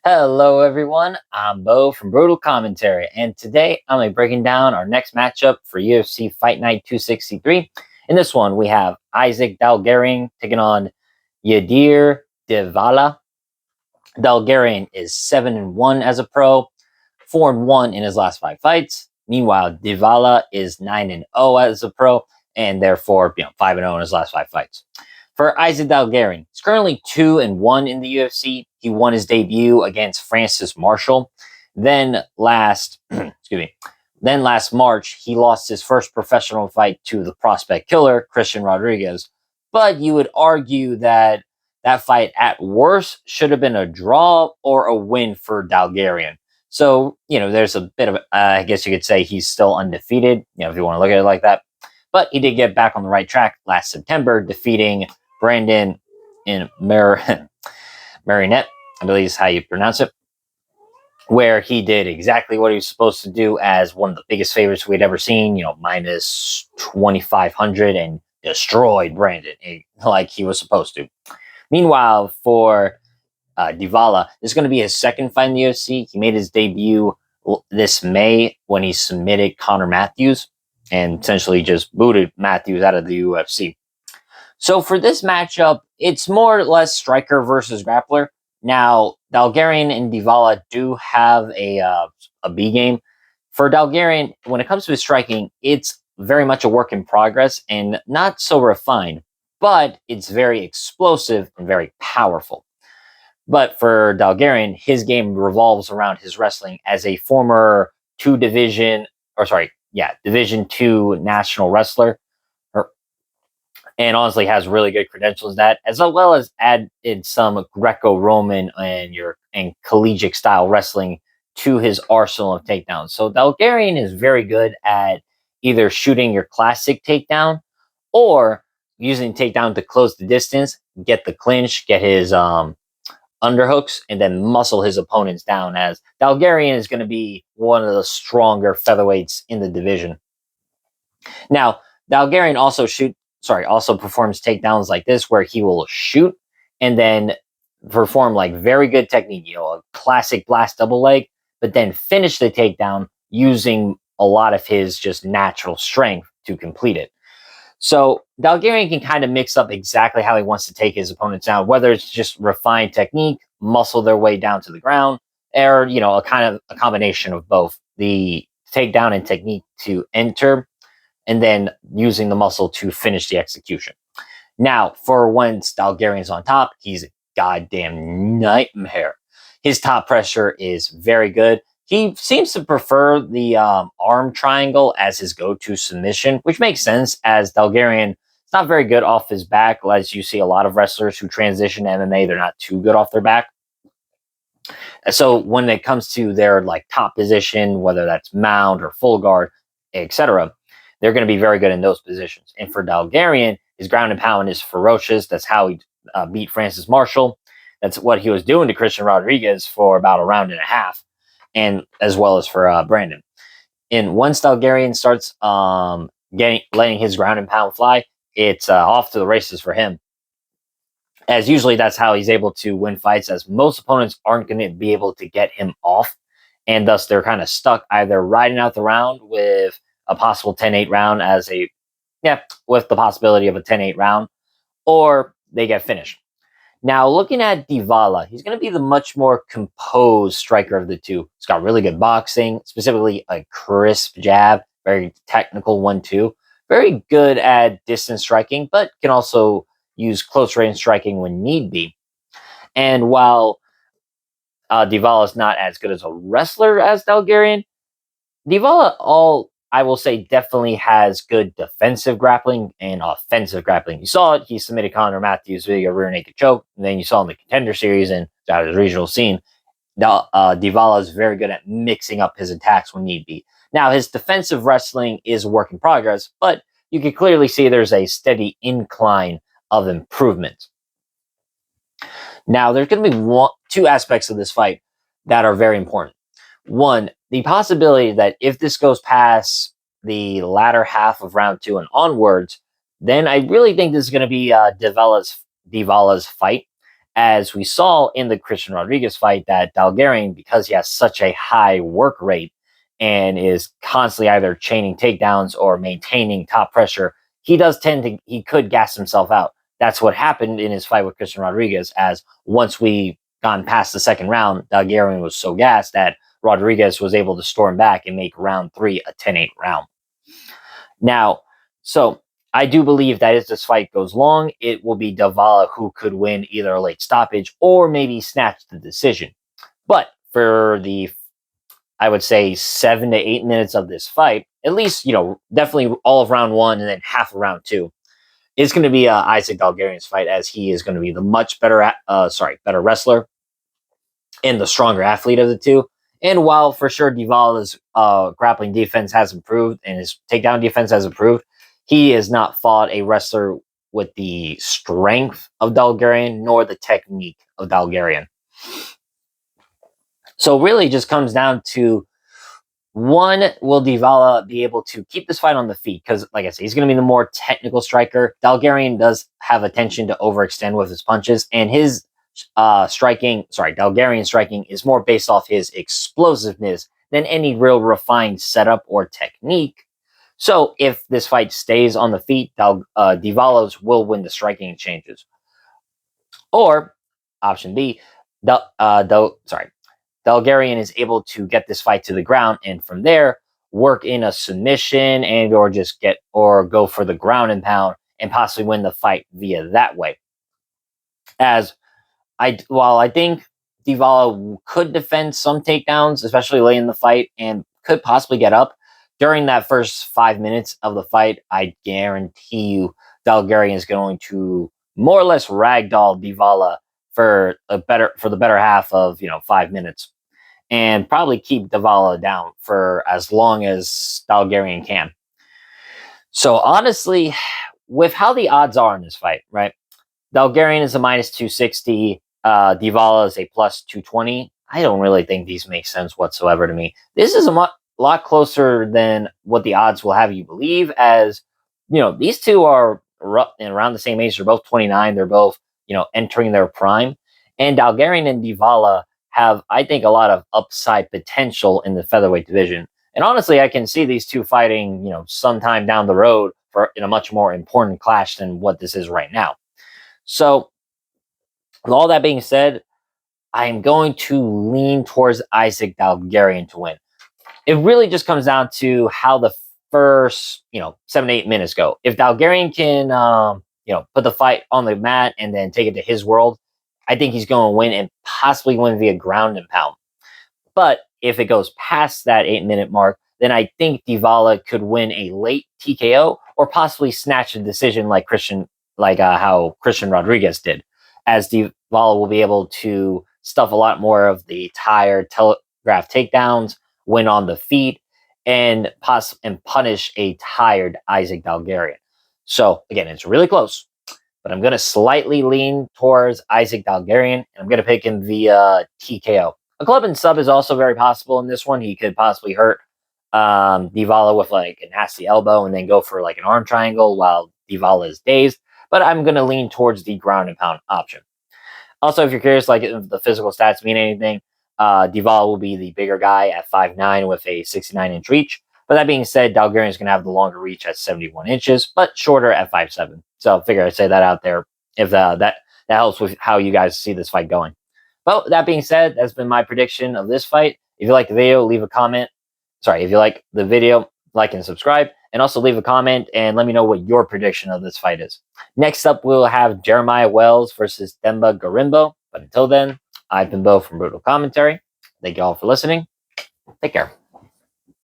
Hello, everyone. I'm Bo from Brutal Commentary, and today I'm breaking down our next matchup for UFC Fight Night 263. In this one, we have Isaac Dulgarian taking on Yadier Valle. Dulgarian is 7-1 as a pro, 4-1 in his last 5 fights. Meanwhile, Valle is 9-0 as a pro, and therefore 5-0 in his last 5 fights. For Isaac Dulgarian, he's currently 2-1 in the UFC. He won his debut against Francis Marshall. Then last, then last March, he lost his first professional fight to the prospect killer, Christian Rodriguez. But you would argue that that fight at worst should have been a draw or a win for Dulgarian. So, there's a bit of, I guess you could say he's still undefeated, if you want to look at it like that. But he did get back on the right track last September, defeating Brandon in Marinette, I believe is how you pronounce it, where he did exactly what he was supposed to do as one of the biggest favorites we'd ever seen, minus 2,500, and destroyed Brandon like he was supposed to. Meanwhile, for Valle, this is going to be his second fight in the UFC. He made his debut this May when he submitted Connor Matthews and essentially just booted Matthews out of the UFC. So for this matchup, it's more or less striker versus grappler. Now, Dulgarian and Valle do have a B game. For Dulgarian, when it comes to his striking, it's very much a work in progress and not so refined, but it's very explosive and very powerful. But for Dulgarian, his game revolves around his wrestling as a former Division 2 national wrestler, and honestly has really good credentials that, as well as added some Greco-Roman and collegiate style wrestling to his arsenal of takedowns. So Dulgarian is very good at either shooting your classic takedown or using takedown to close the distance, get the clinch, get his underhooks, and then muscle his opponents down, as Dulgarian is going to be one of the stronger featherweights in the division. Now, Dulgarian also performs takedowns like this, where he will shoot and then perform like very good technique, a classic blast double leg, but then finish the takedown using a lot of his just natural strength to complete it. So Dulgarian can kind of mix up exactly how he wants to take his opponents down, whether it's just refined technique, muscle their way down to the ground, or a combination of both, the takedown and technique to enter, and then using the muscle to finish the execution. Now, for once Dulgarian's on top, he's a goddamn nightmare. His top pressure is very good. He seems to prefer the arm triangle as his go-to submission, which makes sense, as Dulgarian is not very good off his back. As you see a lot of wrestlers who transition to MMA, they're not too good off their back. So when it comes to their top position, whether that's mount or full guard, etc., they're going to be very good in those positions. And for Dulgarian, his ground and pound is ferocious. That's how he beat Francis Marshall. That's what he was doing to Christian Rodriguez for about a round and a half, and as well as for Brandon. And once Dulgarian starts letting his ground and pound fly, it's off to the races for him. As usually that's how he's able to win fights, as most opponents aren't going to be able to get him off, and thus they're kind of stuck either riding out the round with a possible 10-8 round with the possibility of a 10-8 round, or they get finished. Now, looking at Valle, he's going to be the much more composed striker of the two. He's got really good boxing, specifically a crisp jab, very technical 1-2, very good at distance striking, but can also use close range striking when need be. And while Valle is not as good as a wrestler as Dulgarian, Valle I will say definitely has good defensive grappling and offensive grappling. You saw it. He submitted Connor Matthews via rear naked choke. And then you saw in the Contender Series and out of his regional scene, Valle is very good at mixing up his attacks when need be. Now, his defensive wrestling is a work in progress, but you can clearly see there's a steady incline of improvement. Now, there's going to be two aspects of this fight that are very important. One, the possibility that if this goes past the latter half of round 2 and onwards, then I really think this is going to be Valle's fight, as we saw in the Christian Rodriguez fight, that Dulgarian, because he has such a high work rate and is constantly either chaining takedowns or maintaining top pressure, he could gas himself out. That's what happened in his fight with Christian Rodriguez, as once we gone past the second round, Dulgarian was so gassed that Rodriguez was able to storm back and make round 3 a 10-8 round. Now, so I do believe that if this fight goes long, it will be Valle who could win either a late stoppage or maybe snatch the decision. But for the, I would say, 7 to 8 minutes of this fight, at least, definitely all of round 1 and then half of round 2, it's going to be Isaac Dulgarian's fight, as he is going to be the much better, better wrestler and the stronger athlete of the two. And while for sure Valle's grappling defense has improved and his takedown defense has improved, he has not fought a wrestler with the strength of Dulgarian nor the technique of Dulgarian. So really just comes down to, one, will Valle be able to keep this fight on the feet? Because, like I said, he's going to be the more technical striker. Dulgarian does have a tension to overextend with his punches, and his Dulgarian striking is more based off his explosiveness than any real refined setup or technique. So if this fight stays on the feet, Valle's will win the striking exchanges. Or option B, Dulgarian is able to get this fight to the ground, and from there work in a submission and or go for the ground and pound and possibly win the fight via that way. While I think Valle could defend some takedowns, especially late in the fight, and could possibly get up during that first 5 minutes of the fight, I guarantee you Dulgarian is going to more or less ragdoll Valle for the better half of 5 minutes, and probably keep Valle down for as long as Dulgarian can. So honestly, with how the odds are in this fight, right? Dulgarian is a minus 260. Valle is a plus 220. I don't really think these make sense whatsoever to me. This is a lot closer than what the odds will have you believe, as these two are around the same age. They're both 29. They're both entering their prime, and Dulgarian and Valle have, I think, a lot of upside potential in the featherweight division. And honestly, I can see these two fighting sometime down the road in a much more important clash than what this is right now. So with all that being said, I'm going to lean towards Isaac Dulgarian to win. It really just comes down to how the first 7 to 8 minutes go. If Dulgarian can put the fight on the mat and then take it to his world, I think he's going to win, and possibly win via ground and pound. But if it goes past that 8-minute mark, then I think Valle could win a late TKO or possibly snatch a decision like how Christian Rodriguez did, as Valle will be able to stuff a lot more of the tired telegraph takedowns, win on the feet, and punish a tired Isaac Dulgarian. So again, it's really close, but I'm going to slightly lean towards Isaac Dulgarian, and I'm going to pick him via TKO. A club and sub is also very possible in this one. He could possibly hurt Valle with like a nasty elbow and then go for like an arm triangle while Valle is dazed. But I'm going to lean towards the ground and pound option. Also, if you're curious, like if the physical stats mean anything, Valle will be the bigger guy at 5'9" with a 69-inch reach. But that being said, Dulgarian is going to have the longer reach at 71 inches, but shorter at 5'7". So I figure I'd say that out there if that helps with how you guys see this fight going. But that being said, that's been my prediction of this fight. If you like the video, leave a comment. If you like the video, like and subscribe. And also leave a comment and let me know what your prediction of this fight is. Next up, we'll have Jeremiah Wells versus Demba Garimbo. But until then, I've been Bo from Brutal Commentary. Thank you all for listening. Take care.